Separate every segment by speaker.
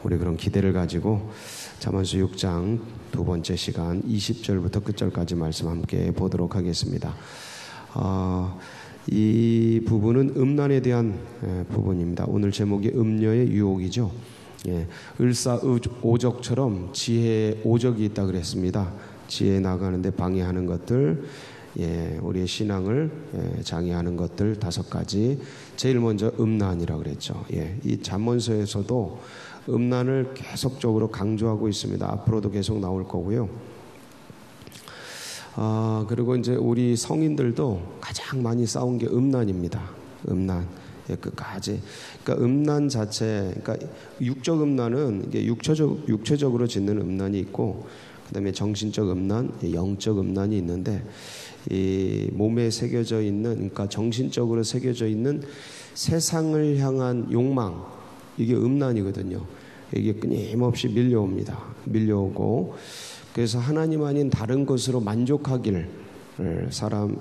Speaker 1: 우리 그런 기대를 가지고 잠언서 6장 두 번째 시간 20절부터 끝절까지 말씀 함께 보도록 하겠습니다. 이 부분은 음란에 대한 부분입니다. 오늘 제목이 음녀의 유혹이죠. 을사오적처럼 지혜에 오적이 있다 그랬습니다. 지혜에 나가는데 방해하는 것들, 우리의 신앙을 장애하는 것들 5가지. 제일 먼저 음란이라고 그랬죠. 이 잠언서에서도 음란을 계속적으로 강조하고 있습니다. 앞으로도 계속 나올 거고요. 그리고 이제 우리 성인들도 가장 많이 싸운 게 음란입니다. 음란. 끝까지. 그러니까 음란 자체, 그러니까 육적 음란은 이게 육체적으로 짓는 음란이 있고, 그다음에 정신적 음란, 영적 음란이 있는데, 이 몸에 새겨져 있는, 그러니까 정신적으로 새겨져 있는 세상을 향한 욕망, 이게 음란이거든요. 이게 끊임없이 밀려오고, 그래서 하나님 아닌 다른 것으로 만족하기를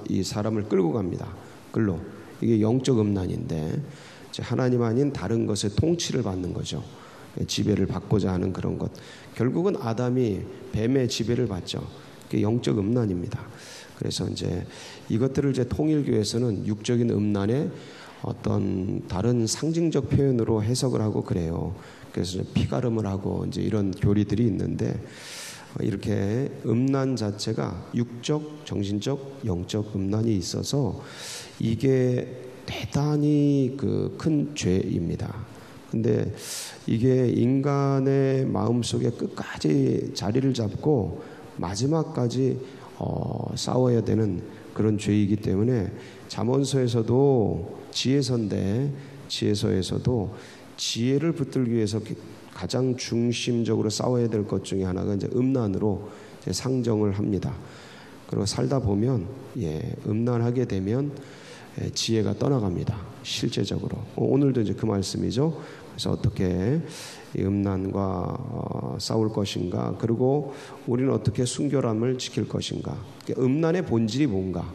Speaker 1: 이 사람을 끌고 갑니다. 이게 영적 음란인데, 하나님 아닌 다른 것의 통치를 받는 거죠. 지배를 받고자 하는 그런 것. 결국은 아담이 뱀의 지배를 받죠. 그게 영적 음란입니다. 그래서 이제 이것들을 통일교에서는 육적인 음란의 어떤 다른 상징적 표현으로 해석을 하고 그래요. 그래서 피가름을 하고 이제 이런 교리들이 있는데, 이렇게 음란 자체가 육적, 정신적, 영적 음란이 있어서 이게 대단히 큰 죄입니다. 근데 이게 인간의 마음속에 끝까지 자리를 잡고 마지막까지 싸워야 되는 그런 죄이기 때문에 잠언서에서도 지혜서에서도 지혜를 붙들기 위해서 가장 중심적으로 싸워야 될 것 중에 하나가 이제 음란으로 이제 상정을 합니다. 그리고 살다 보면 음란하게 되면 지혜가 떠나갑니다. 실제적으로. 오늘도 이제 그 말씀이죠. 그래서 어떻게 이 음란과 싸울 것인가, 그리고 우리는 어떻게 순결함을 지킬 것인가. 음란의 본질이 뭔가.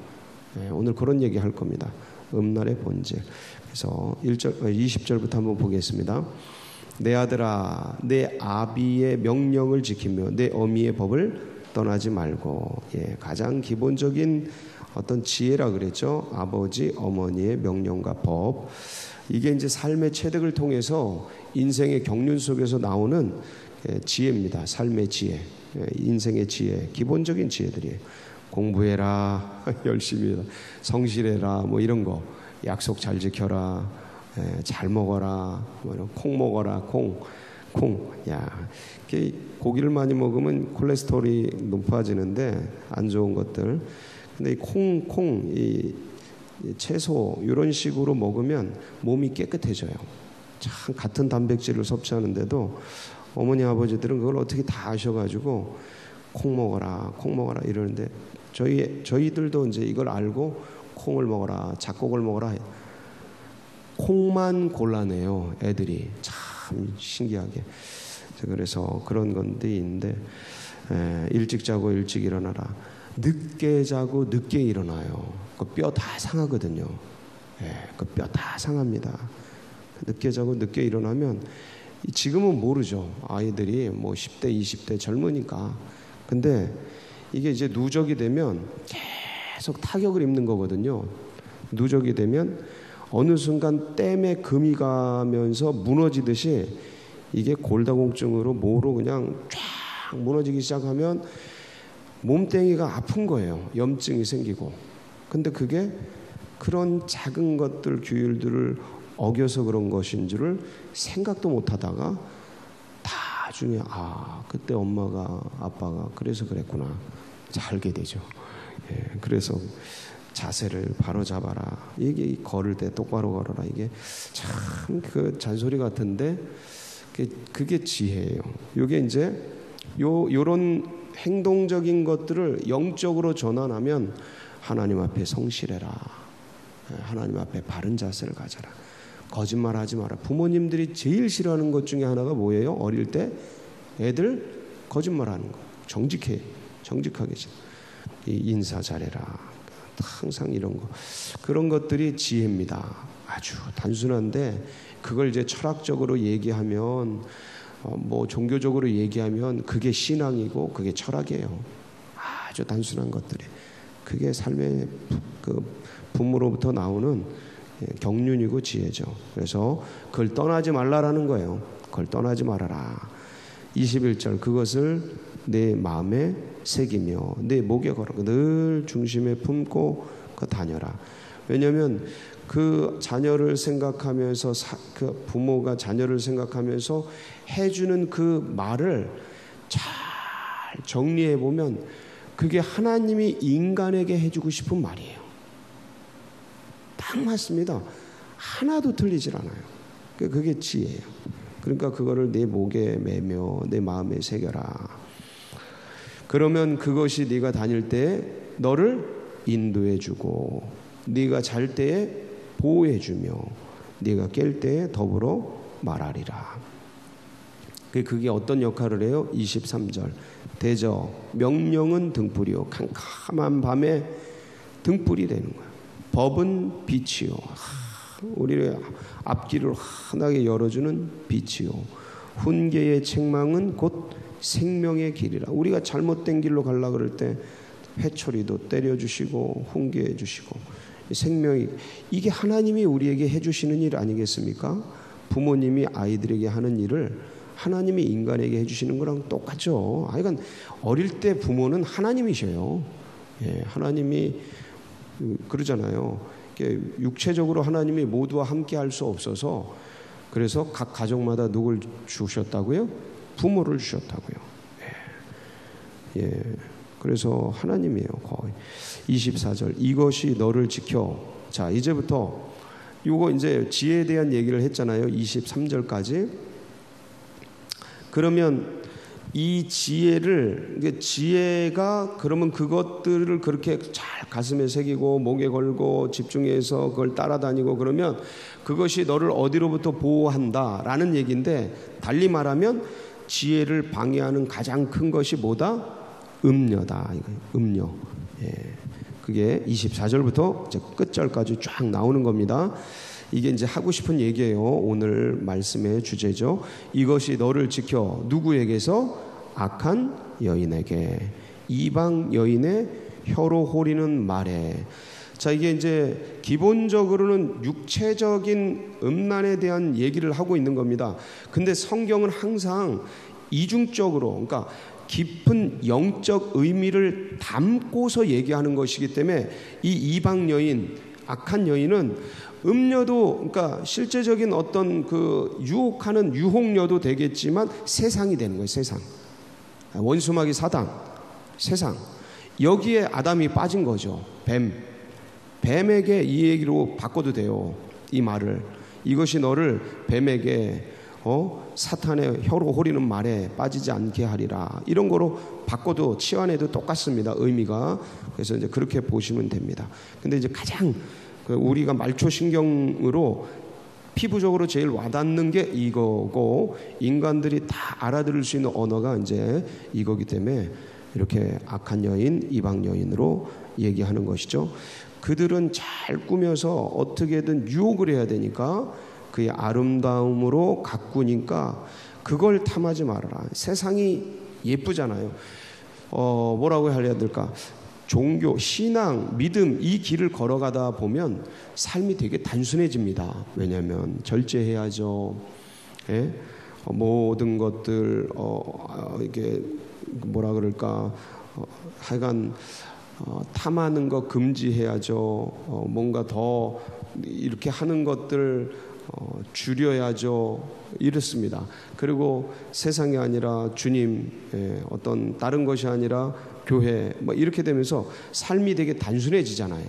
Speaker 1: 오늘 그런 얘기 할 겁니다. 음란의 본질. 그래서 20절부터 한번 보겠습니다. 내 아들아, 내 아비의 명령을 지키며 내 어미의 법을 떠나지 말고. 가장 기본적인 어떤 지혜라 그랬죠. 아버지, 어머니의 명령과 법. 이게 이제 삶의 체득을 통해서 인생의 경륜 속에서 나오는 지혜입니다. 삶의 지혜, 인생의 지혜, 기본적인 지혜들이에요. 공부해라, 열심히 해라, 성실해라, 뭐 이런 거. 약속 잘 지켜라, 잘 먹어라, 콩 먹어라, 콩. 야, 고기를 많이 먹으면 콜레스테롤이 높아지는데 안 좋은 것들. 근데 이 채소 이런 식으로 먹으면 몸이 깨끗해져요. 참 같은 단백질을 섭취하는데도 어머니 아버지들은 그걸 어떻게 다 아셔가지고 콩 먹어라 이러는데 저희들도 이제 이걸 알고 콩을 먹어라, 잡곡을 먹어라. 콩만 골라내요, 애들이. 참 신기하게. 그래서 그런 건데 있는데, 일찍 자고 일찍 일어나라. 늦게 자고 늦게 일어나요. 그 뼈 다 상하거든요. 그 뼈 다 상합니다. 늦게 자고 늦게 일어나면, 지금은 모르죠. 아이들이 뭐 10대, 20대 젊으니까. 근데 이게 이제 누적이 되면 계속 타격을 입는 거거든요. 누적이 되면 어느 순간 댐에 금이 가면서 무너지듯이 이게 골다공증으로 모로 그냥 쫙 무너지기 시작하면 몸뚱이가 아픈 거예요. 염증이 생기고. 근데 그게 그런 작은 것들, 규율들을 어겨서 그런 것인 줄을 생각도 못 하다가 나중에 그때 엄마가 아빠가 그래서 그랬구나 알게 되죠. 그래서 자세를 바로 잡아라. 이게 걸을 때 똑바로 걸어라. 이게 참 그 잔소리 같은데 그게 지혜예요. 이게 이제 요런 행동적인 것들을 영적으로 전환하면 하나님 앞에 성실해라. 하나님 앞에 바른 자세를 가져라. 거짓말하지 마라. 부모님들이 제일 싫어하는 것 중에 하나가 뭐예요? 어릴 때 애들 거짓말하는 거. 정직하게 인사 잘해라. 항상 이런 거. 그런 것들이 지혜입니다. 아주 단순한데 그걸 이제 철학적으로 얘기하면 뭐 종교적으로 얘기하면 그게 신앙이고 그게 철학이에요. 아주 단순한 것들이. 그게 삶의 그 부모로부터 나오는 경륜이고 지혜죠. 그래서 그걸 떠나지 말라라는 거예요. 그걸 떠나지 말아라. 21절 그것을 내 마음에 새기며 내 목에 걸어 늘 중심에 품고 다녀라. 왜냐하면 그 자녀를 생각하면서 그 부모가 자녀를 생각하면서 해주는 그 말을 잘 정리해 보면 그게 하나님이 인간에게 해주고 싶은 말이에요. 딱 맞습니다. 하나도 틀리질 않아요. 그게 지혜예요. 그러니까 그거를 내 목에 매며 내 마음에 새겨라. 그러면 그것이 네가 다닐 때 너를 인도해주고 네가 잘 때에 보호해주며 네가 깰 때에 더불어 말하리라. 그게 어떤 역할을 해요? 23절 대저 명령은 등불이요 캄캄한 밤에 등불이 되는 거예요. 법은 빛이요 우리의 앞길을 환하게 열어주는 빛이요 훈계의 책망은 곧 생명의 길이라. 우리가 잘못된 길로 가려고 그럴 때 회초리도 때려주시고 훈계해 주시고 생명이 이게 하나님이 우리에게 해주시는 일 아니겠습니까? 부모님이 아이들에게 하는 일을 하나님이 인간에게 해주시는 거랑 똑같죠. 그러니까 어릴 때 부모는 하나님이셔요. 예, 하나님이 그러잖아요. 육체적으로 하나님이 모두와 함께 할 수 없어서 그래서 각 가족마다 누굴 주셨다고요? 부모를 주셨다고요. 예. 예. 그래서 하나님이에요. 거의 24절 이것이 너를 지켜. 자 이제부터 이거 이제 지혜에 대한 얘기를 했잖아요. 23절까지. 그러면 이 지혜를 지혜가 그러면 그것들을 그렇게 잘 가슴에 새기고 목에 걸고 집중해서 그걸 따라다니고 그러면 그것이 너를 어디로부터 보호한다라는 얘기인데 달리 말하면 지혜를 방해하는 가장 큰 것이 뭐다? 음녀다. 음녀. 예. 그게 24절부터 이제 끝절까지 쫙 나오는 겁니다. 이게 이제 하고 싶은 얘기예요. 오늘 말씀의 주제죠. 이것이 너를 지켜 누구에게서? 악한 여인에게 이방 여인의 혀로 호리는 말에. 자 이게 이제 기본적으로는 육체적인 음란에 대한 얘기를 하고 있는 겁니다. 근데 성경은 항상 이중적으로 그러니까 깊은 영적 의미를 담고서 얘기하는 것이기 때문에 이 이방 여인 악한 여인은 음녀도 그러니까 실제적인 어떤 그 유혹하는 유혹녀도 되겠지만 세상이 되는 거예요. 세상 원수마귀 사단 세상 여기에 아담이 빠진 거죠. 뱀에게 이 얘기로 바꿔도 돼요. 이 말을 이것이 너를 뱀에게 사탄의 혀로 호리는 말에 빠지지 않게 하리라 이런 거로 바꿔도 치환해도 똑같습니다. 의미가. 그래서 이제 그렇게 보시면 됩니다. 근데 이제 가장 우리가 말초신경으로 피부적으로 제일 와닿는 게 이거고 인간들이 다 알아들을 수 있는 언어가 이제 이거기 때문에 이렇게 악한 여인, 이방 여인으로 얘기하는 것이죠. 그들은 잘 꾸며서 어떻게든 유혹을 해야 되니까 그의 아름다움으로 가꾸니까 그걸 탐하지 말아라. 세상이 예쁘잖아요. 뭐라고 해야 될까? 종교, 신앙, 믿음 이 길을 걸어가다 보면 삶이 되게 단순해집니다. 왜냐하면 절제해야죠. 예? 모든 것들 이게 뭐라 그럴까? 하여간 탐하는 거 금지해야죠. 뭔가 더 이렇게 하는 것들 줄여야죠. 이렇습니다. 그리고 세상이 아니라 주님, 어떤 다른 것이 아니라 교회, 뭐 이렇게 되면서 삶이 되게 단순해지잖아요.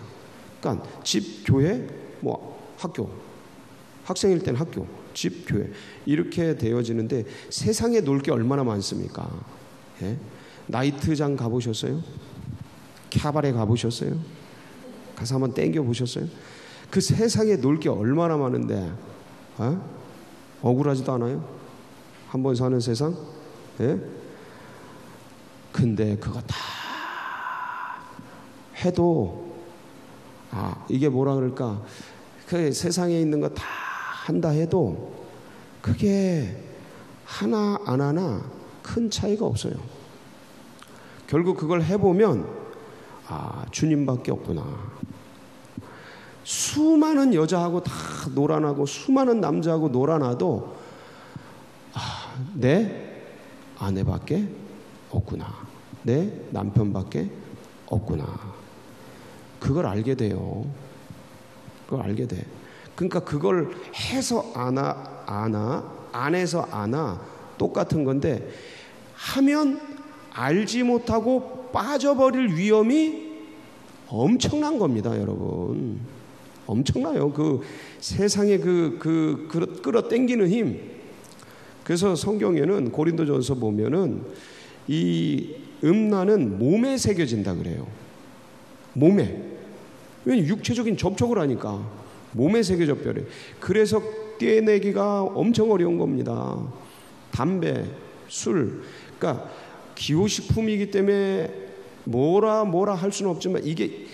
Speaker 1: 그러니까 집, 교회, 뭐 학교, 학생일 땐 학교, 집, 교회 이렇게 되어지는데 세상에 놀 게 얼마나 많습니까? 예? 나이트장 가보셨어요? 캬바레 가보셨어요? 가서 한번 땡겨 보셨어요? 그 세상에 놀 게 얼마나 많은데 억울하지도 않아요? 한번 사는 세상? 예? 근데 그거 다 해도 이게 뭐라 그럴까? 그 세상에 있는 거 다 한다 해도 그게 하나 안 하나 큰 차이가 없어요. 결국 그걸 해보면 주님밖에 없구나. 수많은 여자하고 다 놀아나고 수많은 남자하고 놀아나도 내 아내밖에 없구나. 내 남편밖에 없구나. 그걸 알게 돼요. 그걸 알게 돼. 그러니까 그걸 해서 안 해서 아나 똑같은 건데, 하면 알지 못하고 빠져버릴 위험이 엄청난 겁니다, 여러분. 엄청나요. 그 세상에 끌어당기는 힘. 그래서 성경에는 고린도전서 보면은 이 음란은 몸에 새겨진다 그래요. 몸에. 왜냐면 육체적인 접촉을 하니까 몸에 새겨져 버려요. 그래서 떼내기가 엄청 어려운 겁니다. 담배, 술. 그러니까 기호식품이기 때문에 뭐라 할 수는 없지만 이게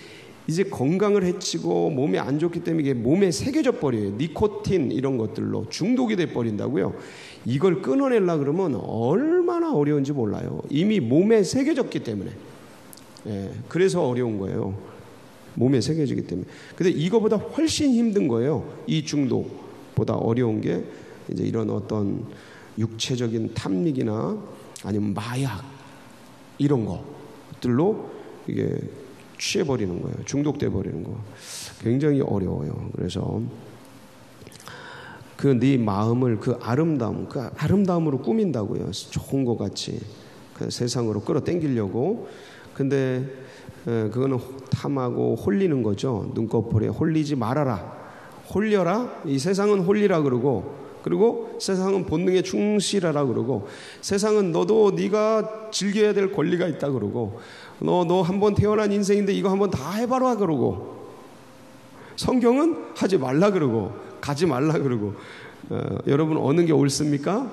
Speaker 1: 이제 건강을 해치고 몸에 안 좋기 때문에 이게 몸에 새겨져 버려요. 니코틴 이런 것들로 중독이 돼 버린다고요. 이걸 끊어내려 그러면 얼마나 어려운지 몰라요. 이미 몸에 새겨졌기 때문에. 그래서 어려운 거예요. 몸에 새겨지기 때문에. 근데 이거보다 훨씬 힘든 거예요. 이 중독보다 어려운 게 이제 이런 어떤 육체적인 탐닉이나 아니면 마약 이런 것들로 이게 취해버리는 거예요. 중독돼 버리는 거. 굉장히 어려워요. 그래서 네 마음을 그 아름다움으로 꾸민다고요. 좋은 것 같이 그 세상으로 끌어당기려고. 근데 그거는 탐하고 홀리는 거죠. 눈꺼풀에 홀리지 말아라. 홀려라. 이 세상은 홀리라 그리고 세상은 본능에 충실하라 그러고, 세상은 너도 네가 즐겨야 될 권리가 있다 그러고, 너 한 번 태어난 인생인데 이거 한번 다 해봐라 그러고, 성경은 하지 말라 그러고 가지 말라 그러고. 여러분 어느 게 옳습니까?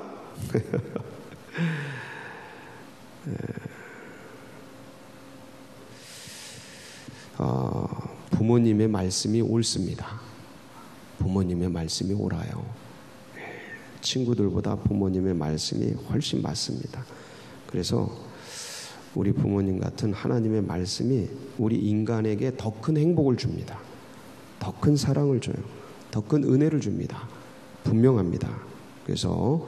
Speaker 1: 부모님의 말씀이 옳습니다. 부모님의 말씀이 옳아요. 친구들보다 부모님의 말씀이 훨씬 맞습니다. 그래서 우리 부모님 같은 하나님의 말씀이 우리 인간에게 더 큰 행복을 줍니다. 더 큰 사랑을 줘요. 더 큰 은혜를 줍니다. 분명합니다. 그래서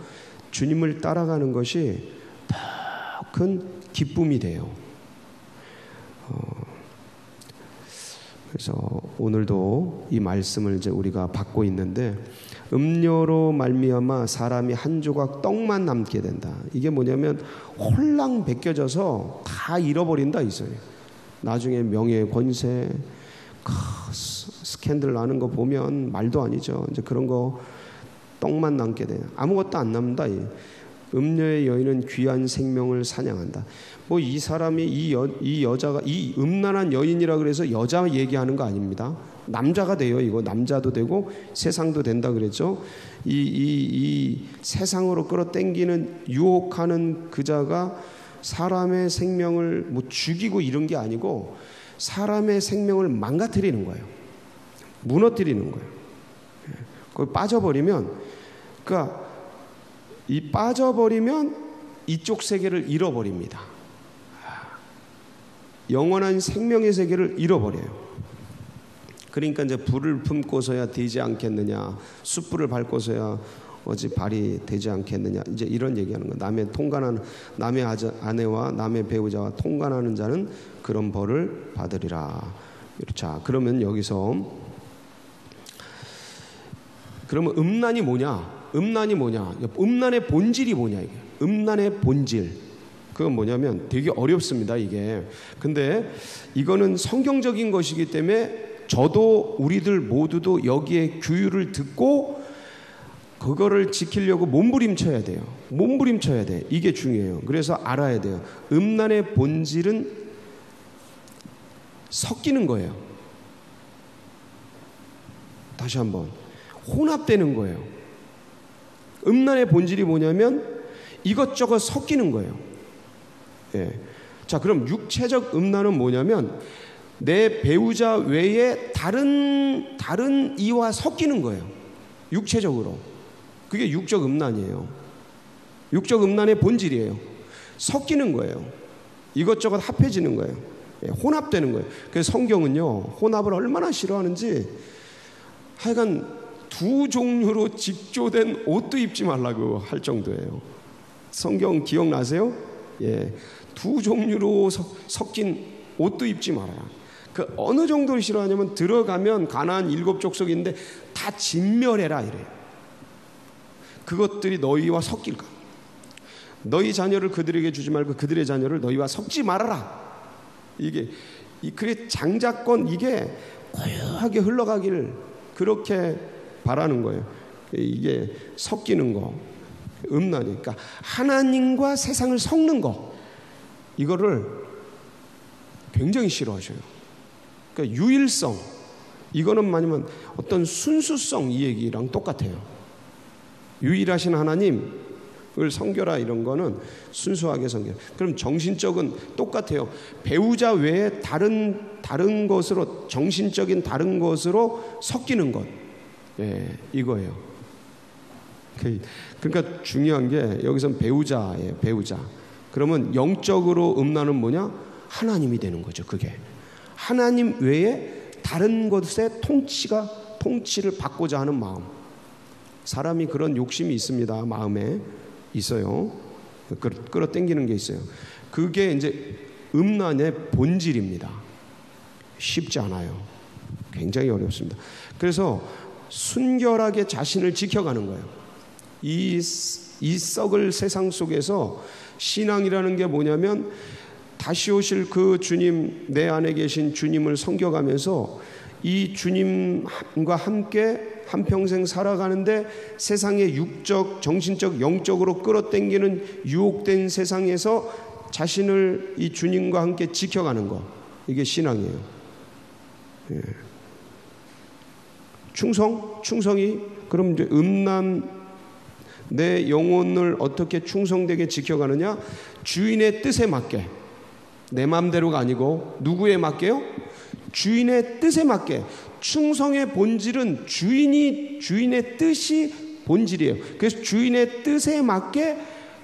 Speaker 1: 주님을 따라가는 것이 더 큰 기쁨이 돼요. 그래서 오늘도 이 말씀을 이제 우리가 받고 있는데, 음료로 말미암아 사람이 한 조각 떡만 남게 된다. 이게 뭐냐면 홀랑 벗겨져서 다 잃어버린다 있어요. 나중에 명예, 권세, 스캔들 나는 거 보면 말도 아니죠. 이제 그런 거 떡만 남게 돼. 아무것도 안 남는다. 음료의 여인은 귀한 생명을 사냥한다. 뭐 이 사람이 이 여자가 이 음란한 여인이라 그래서 여자 얘기하는 거 아닙니다. 남자가 돼요. 이거 남자도 되고 세상도 된다 그랬죠. 이 세상으로 끌어당기는 유혹하는 그자가 사람의 생명을 뭐 죽이고 이런 게 아니고 사람의 생명을 망가뜨리는 거예요. 무너뜨리는 거예요. 거기 빠져버리면, 그러니까 이 빠져버리면 이쪽 세계를 잃어버립니다. 영원한 생명의 세계를 잃어버려요. 그러니까 이제 불을 품고서야 되지 않겠느냐, 숯불을 밟고서야 어찌 발이 되지 않겠느냐, 이제 이런 얘기하는 거예요. 남의 아내와 남의 배우자와 통간하는 자는 그런 벌을 받으리라. 자, 그러면 여기서 그러면 음란이 뭐냐? 음란의 본질이 뭐냐? 이게 음란의 본질. 그건 뭐냐면 되게 어렵습니다, 이게. 근데 이거는 성경적인 것이기 때문에 저도 우리들 모두도 여기에 규율을 듣고 그거를 지키려고 몸부림쳐야 돼요. 몸부림쳐야 돼. 이게 중요해요. 그래서 알아야 돼요. 음란의 본질은 섞이는 거예요. 다시 한번. 혼합되는 거예요. 음란의 본질이 뭐냐면 이것저것 섞이는 거예요. 예. 자, 그럼 육체적 음란은 뭐냐면 내 배우자 외에 다른 이와 섞이는 거예요. 육체적으로. 그게 육적 음란이에요. 육적 음란의 본질이에요. 섞이는 거예요. 이것저것 합해지는 거예요. 혼합되는 거예요. 그래서 성경은요, 혼합을 얼마나 싫어하는지 하여간 두 종류로 직조된 옷도 입지 말라고 할 정도예요. 성경 기억나세요? 예, 두 종류로 섞인 옷도 입지 마라. 그 어느 정도로 싫어하냐면 들어가면 가나안 7 족속인데 다 진멸해라 이래요. 그것들이 너희와 섞일까? 너희 자녀를 그들에게 주지 말고 그들의 자녀를 너희와 섞지 말아라. 이게 그래 장자권 이게 고요하게 흘러가기를 그렇게 바라는 거예요. 이게 섞이는 거, 음란이니까 하나님과 세상을 섞는 거 이거를 굉장히 싫어하셔요. 그러니까 유일성 이거는 뭐냐면 어떤 순수성 이 얘기랑 똑같아요. 유일하신 하나님을 섬겨라 이런 거는 순수하게 섬겨. 그럼 정신적은 똑같아요. 배우자 외에 다른 것으로 정신적인 다른 것으로 섞이는 것. 예, 이거예요. 그러니까 중요한 게 여기선 배우자예요. 배우자. 그러면 영적으로 음란은 뭐냐? 하나님이 되는 거죠. 그게 하나님 외에 다른 것의 통치를 받고자 하는 마음. 사람이 그런 욕심이 있습니다. 마음에 있어요. 끌어당기는 게 있어요. 그게 이제 음란의 본질입니다. 쉽지 않아요. 굉장히 어렵습니다. 그래서 순결하게 자신을 지켜가는 거예요. 이 썩을 세상 속에서 신앙이라는 게 뭐냐면 다시 오실 그 주님, 내 안에 계신 주님을 섬겨가면서 이 주님과 함께 한평생 살아가는데 세상의 육적, 정신적, 영적으로 끌어당기는 유혹된 세상에서 자신을 이 주님과 함께 지켜가는 거. 이게 신앙이에요. 예. 충성이 그럼 이제 음란 내 영혼을 어떻게 충성되게 지켜가느냐? 주인의 뜻에 맞게. 내 마음대로가 아니고 누구에 맞게요? 주인의 뜻에 맞게. 충성의 본질은 주인의 뜻이 본질이에요. 그래서 주인의 뜻에 맞게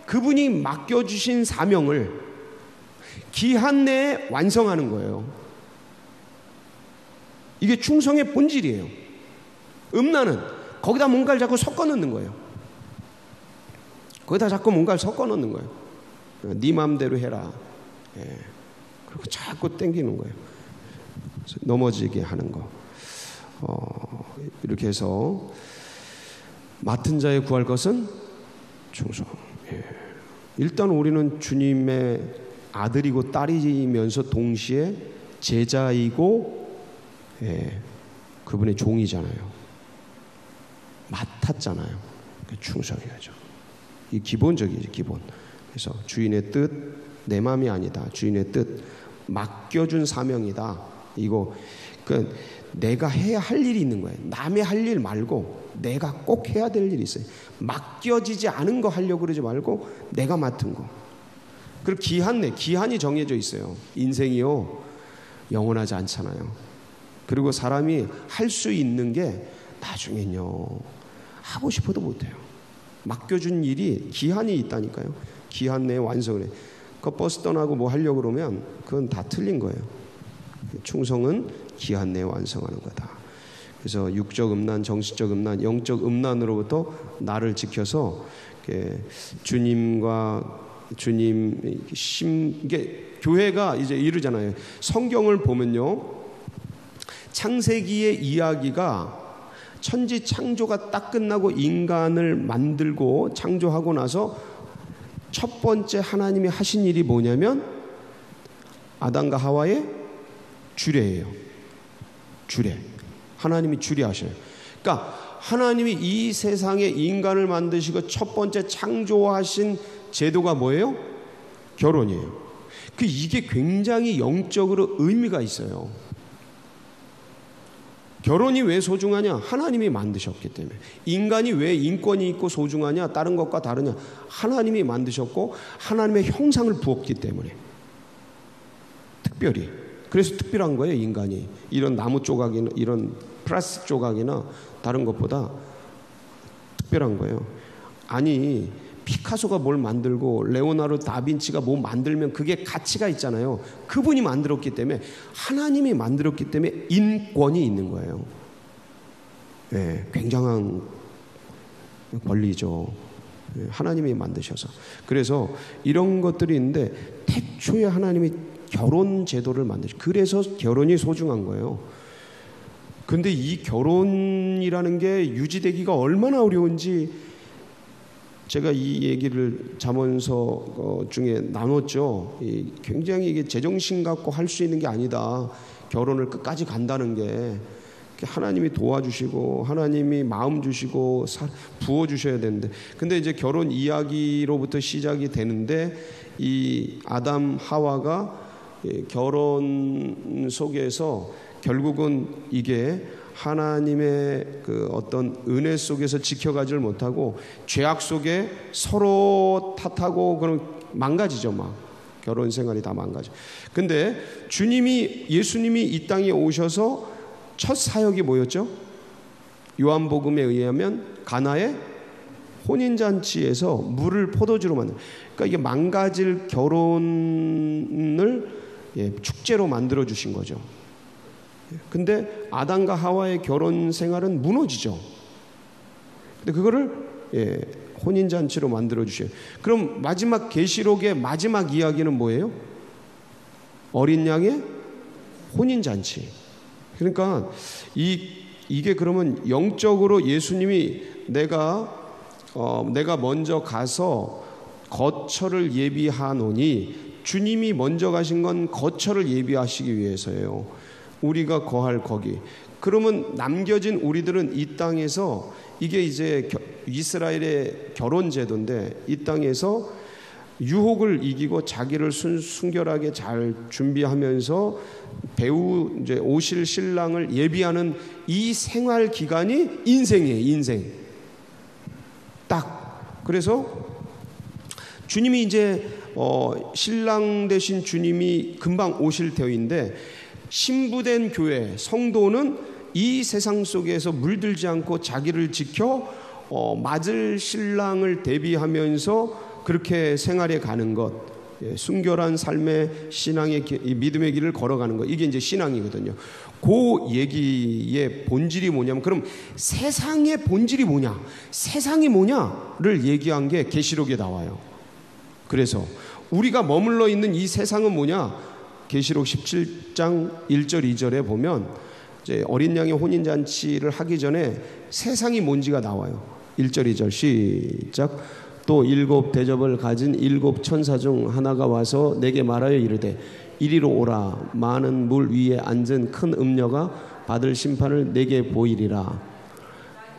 Speaker 1: 그분이 맡겨주신 사명을 기한 내에 완성하는 거예요. 이게 충성의 본질이에요. 음란은 거기다 뭔가를 자꾸 섞어 넣는 거예요. 거기다 자꾸 뭔가를 섞어 넣는 거예요. 네 마음대로 해라. 예. 그리고 자꾸 땡기는 거예요. 넘어지게 하는 거. 이렇게 해서 맡은 자에 구할 것은 충성. 예. 일단 우리는 주님의 아들이고 딸이면서 동시에 제자이고 예. 그분의 종이잖아요. 맡았잖아요. 충성해야죠. 이 기본적이죠, 기본. 그래서 주인의 뜻, 내 마음이 아니다. 주인의 뜻, 맡겨준 사명이다. 이거 그 내가 해야 할 일이 있는 거예요. 남의 할 일 말고 내가 꼭 해야 될 일이 있어요. 맡겨지지 않은 거 하려고 그러지 말고 내가 맡은 거. 그리고 기한이 정해져 있어요. 인생이요 영원하지 않잖아요. 그리고 사람이 할 수 있는 게 나중엔요 하고 싶어도 못해요. 맡겨준 일이 기한이 있다니까요. 기한 내에 완성을 해. 그 버스 떠나고 뭐 하려고 그러면 그건 다 틀린 거예요. 충성은 기한 내에 완성하는 거다. 그래서 육적 음란, 정신적 음란, 영적 음란으로부터 나를 지켜서 이게 교회가 이제 이러잖아요. 성경을 보면요, 창세기의 이야기가 천지 창조가 딱 끝나고 인간을 만들고 창조하고 나서 첫 번째 하나님이 하신 일이 뭐냐면 아담과 하와의 주례예요. 주례. 하나님이 주례하셔요. 그러니까 하나님이 이 세상에 인간을 만드시고 첫 번째 창조하신 제도가 뭐예요? 결혼이에요. 이게 굉장히 영적으로 의미가 있어요. 결혼이 왜 소중하냐? 하나님이 만드셨기 때문에. 인간이 왜 인권이 있고 소중하냐? 다른 것과 다르냐? 하나님이 만드셨고 하나님의 형상을 부었기 때문에. 특별히. 그래서 특별한 거예요, 인간이. 이런 나무 조각이나 이런 플라스틱 조각이나 다른 것보다 특별한 거예요. 아니, 피카소가 뭘 만들고 레오나르도 다빈치가 뭐 만들면 그게 가치가 있잖아요. 그분이 만들었기 때문에, 하나님이 만들었기 때문에 인권이 있는 거예요. 네, 굉장한 권리죠. 하나님이 만드셔서. 그래서 이런 것들이 있는데, 태초에 하나님이 결혼 제도를 만드셨어요. 그래서 결혼이 소중한 거예요. 근데 이 결혼이라는 게 유지되기가 얼마나 어려운지 제가 이 얘기를 잠언서 중에 나눴죠. 굉장히 이게 제정신 갖고 할 수 있는 게 아니다. 결혼을 끝까지 간다는 게 하나님이 도와주시고 하나님이 마음 주시고 부어주셔야 되는데, 근데 이제 결혼 이야기로부터 시작이 되는데, 이 아담 하와가 결혼 속에서 결국은 이게 하나님의 그 어떤 은혜 속에서 지켜가지를 못하고 죄악 속에 서로 탓하고 그런 망가지죠. 막 결혼 생활이 다 망가져. 근데 예수님이 이 땅에 오셔서 첫 사역이 뭐였죠? 요한복음에 의하면 가나의 혼인잔치에서 물을 포도주로 만든, 그러니까 이게 망가질 결혼을 축제로 만들어 주신 거죠. 근데 아담과 하와의 결혼 생활은 무너지죠. 근데 그거를 혼인잔치로 만들어 주셔요. 그럼 마지막 계시록의 마지막 이야기는 뭐예요? 어린 양의 혼인잔치. 그러니까 이게 그러면 영적으로 예수님이 내가 먼저 가서 거처를 예비하노니, 주님이 먼저 가신 건 거처를 예비하시기 위해서예요. 우리가 거할 거기. 그러면 남겨진 우리들은 이 땅에서, 이게 이제 이스라엘의 결혼 제도인데, 이 땅에서 유혹을 이기고 자기를 순결하게 잘 준비하면서 이제 오실 신랑을 예비하는 이 생활 기간이 인생이에요. 인생. 딱. 그래서 주님이 이제 신랑 되신 주님이 금방 오실 때인데, 신부된 교회 성도는 이 세상 속에서 물들지 않고 자기를 지켜 맞을 신랑을 대비하면서 그렇게 생활해 가는 것, 순결한 삶의 신앙의 믿음의 길을 걸어가는 것, 이게 이제 신앙이거든요. 그 얘기의 본질이 뭐냐면, 그럼 세상의 본질이 뭐냐, 세상이 뭐냐를 얘기한 게 계시록에 나와요. 그래서 우리가 머물러 있는 이 세상은 뭐냐? 계시록 17장 1절 2절에 보면 이제 어린 양의 혼인잔치를 하기 전에 세상이 뭔지가 나와요. 1절 2절 시작. 또 7 대접을 가진 7 천사 중 하나가 와서 내게 말하여 이르되, 이리로 오라. 많은 물 위에 앉은 큰 음녀가 받을 심판을 내게 보이리라.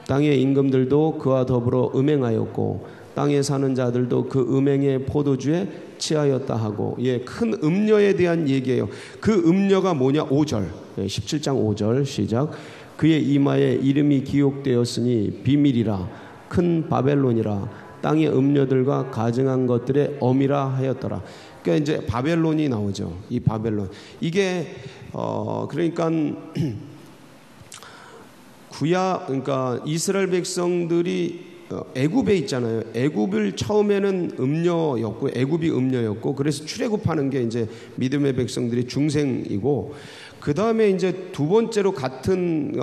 Speaker 1: 땅의 임금들도 그와 더불어 음행하였고 땅에 사는 자들도 그 음행의 포도주에 취하였다 하고, 큰 음녀에 대한 얘기예요. 그 음녀가 뭐냐? 5절, 17장 5절 시작. 그의 이마에 이름이 기록되었으니 비밀이라, 큰 바벨론이라, 땅의 음녀들과 가증한 것들의 엄이라 하였더라. 그러니까 이제 바벨론이 나오죠. 이 바벨론, 이게 그러니까 그러니까 이스라엘 백성들이 애굽에 있잖아요. 애굽을 처음에는 음녀였고, 애굽이 음녀였고, 그래서 출애굽하는 게 이제 믿음의 백성들이 중생이고, 그 다음에 이제 두 번째로 같은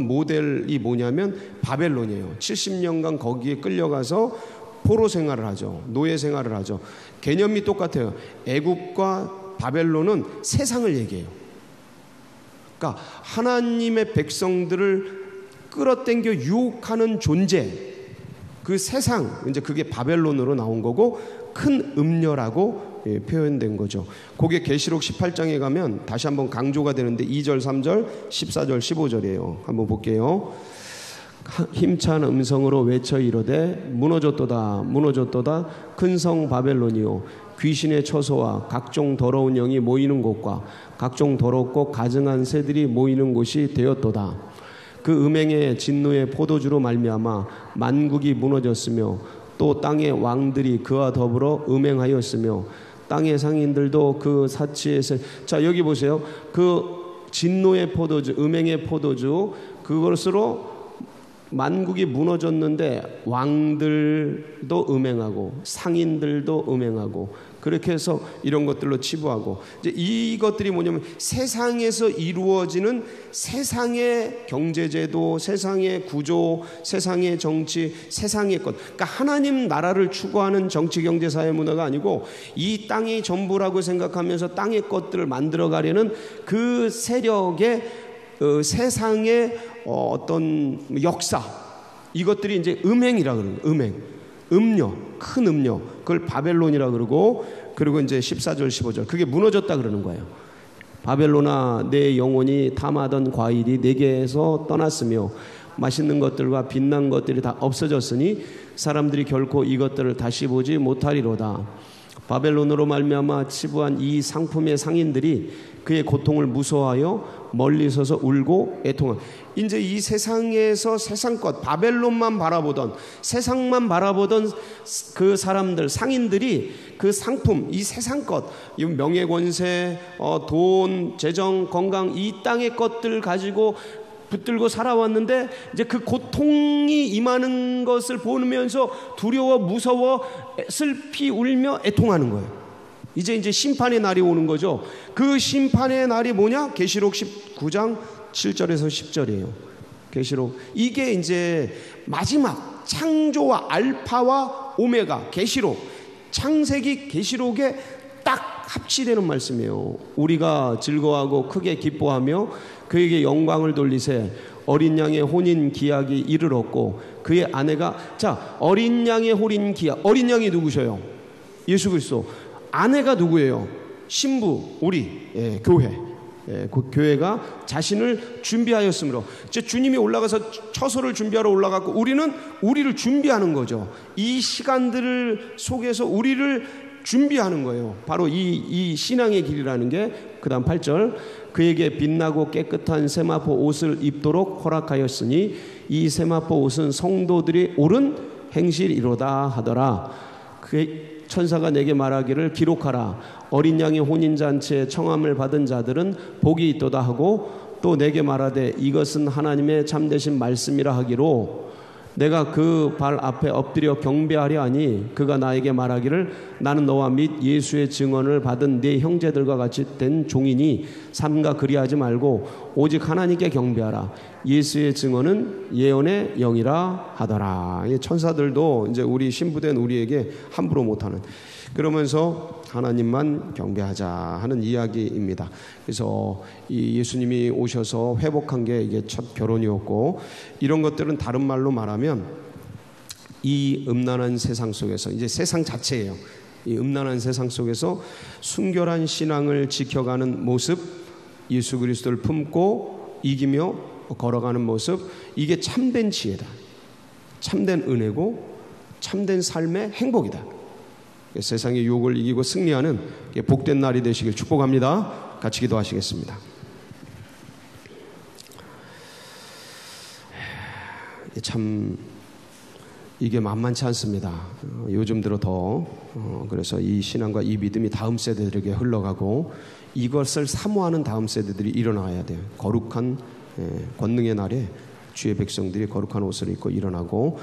Speaker 1: 모델이 뭐냐면 바벨론이에요. 70년간 거기에 끌려가서 포로 생활을 하죠. 노예 생활을 하죠. 개념이 똑같아요. 애굽과 바벨론은 세상을 얘기해요. 그러니까 하나님의 백성들을 끌어당겨 유혹하는 존재, 그 세상, 이제 그게 바벨론으로 나온 거고, 큰 음녀라고 표현된 거죠. 그게 계시록 18장에 가면 다시 한번 강조가 되는데 2절, 3절, 14절, 15절이에요. 한번 볼게요. 힘찬 음성으로 외쳐 이르되, 무너졌도다 무너졌도다 큰 성 바벨론이요, 귀신의 처소와 각종 더러운 영이 모이는 곳과 각종 더럽고 가증한 새들이 모이는 곳이 되었도다. 그 음행의 진노의 포도주로 말미암아 만국이 무너졌으며, 또 땅의 왕들이 그와 더불어 음행하였으며, 땅의 상인들도 그 사치에서. 자, 여기 보세요. 그 진노의 포도주, 음행의 포도주, 그것으로 만국이 무너졌는데 왕들도 음행하고 상인들도 음행하고 그렇게 해서 이런 것들로 치부하고, 이제 이것들이 뭐냐면 세상에서 이루어지는 세상의 경제제도, 세상의 구조, 세상의 정치, 세상의 것, 그러니까 하나님 나라를 추구하는 정치, 경제, 사회, 문화가 아니고 이 땅이 전부라고 생각하면서 땅의 것들을 만들어가려는 그 세력의 세상의 어떤 역사, 이것들이 이제 음행이라 그러는 거예요. 음행, 음료, 큰 음료, 그걸 바벨론이라 그러고, 그리고 이제 14절 15절 그게 무너졌다 그러는 거예요. 바벨론아, 내 영혼이 탐하던 과일이 내게서 떠났으며 맛있는 것들과 빛난 것들이 다 없어졌으니 사람들이 결코 이것들을 다시 보지 못하리로다. 바벨론으로 말미암아 치부한 이 상품의 상인들이 그의 고통을 무서워하여 멀리 서서 울고 애통한. 이제 이 세상에서 세상 것, 바벨론만 바라보던, 세상만 바라보던 그 사람들, 상인들이 그 상품, 이 세상 것, 이 명예, 권세, 돈, 재정, 건강, 이 땅의 것들 가지고 붙들고 살아왔는데 이제 그 고통이 임하는 것을 보면서 두려워, 무서워, 슬피 울며 애통하는 거예요. 이제 심판의 날이 오는 거죠. 그 심판의 날이 뭐냐? 계시록 19장 7절에서 10절이에요. 계시록, 이게 이제 마지막 창조와 알파와 오메가, 계시록, 창세기 계시록에 딱 합치되는 말씀이에요. 우리가 즐거워하고 크게 기뻐하며 그에게 영광을 돌리세. 어린 양의 혼인 기약이 이르렀고 그의 아내가, 자, 어린 양의 혼인 기약, 어린 양이 누구셔요? 예수 그리스도. 아내가 누구예요? 신부, 우리, 교회. 그 교회가 자신을 준비하였으므로, 이제 주님이 올라가서 처소를 준비하러 올라갔고 우리는 우리를 준비하는 거죠. 이 시간들 속에서 우리를 준비하는 거예요. 바로 이 신앙의 길이라는 게. 그 다음 8절, 그에게 빛나고 깨끗한 세마포 옷을 입도록 허락하였으니 이 세마포 옷은 성도들이 옳은 행실이로다 하더라. 그의 천사가 내게 말하기를 기록하라. 어린 양의 혼인잔치에 청함을 받은 자들은 복이 있도다 하고, 또 내게 말하되 이것은 하나님의 참되신 말씀이라 하기로 내가 그 발 앞에 엎드려 경배하려 하니 그가 나에게 말하기를 나는 너와 및 예수의 증언을 받은 네 형제들과 같이 된 종이니 삼가 그리하지 말고 오직 하나님께 경배하라. 예수의 증언은 예언의 영이라 하더라. 천사들도 이제 우리 신부된 우리에게 함부로 못하는, 그러면서 하나님만 경배하자 하는 이야기입니다. 그래서 이 예수님이 오셔서 회복한 게 이게 첫 결혼이었고, 이런 것들은 다른 말로 말하면 이 음란한 세상 속에서, 이제 세상 자체예요. 이 음란한 세상 속에서 순결한 신앙을 지켜가는 모습, 예수 그리스도를 품고 이기며 걸어가는 모습, 이게 참된 지혜다. 참된 은혜고 참된 삶의 행복이다. 세상의 유혹을 이기고 승리하는 복된 날이 되시길 축복합니다. 같이 기도하시겠습니다. 참 이게 만만치 않습니다. 요즘 들어 더 그래서 이 신앙과 이 믿음이 다음 세대들에게 흘러가고 이것을 사모하는 다음 세대들이 일어나야 돼요. 거룩한 권능의 날에 주의 백성들이 거룩한 옷을 입고 일어나고,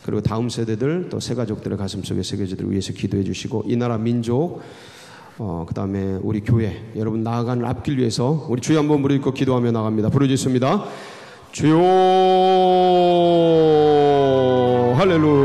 Speaker 1: 그리고 다음 세대들, 또 새 가족들의 가슴속에 새겨지도록 위해서 기도해 주시고, 이 나라 민족, 그 다음에 우리 교회 여러분 나아가는 앞길 위해서 우리 주여 한번 부르짖고 기도하며 나갑니다. 부르짖습니다. 주여, 할렐루야.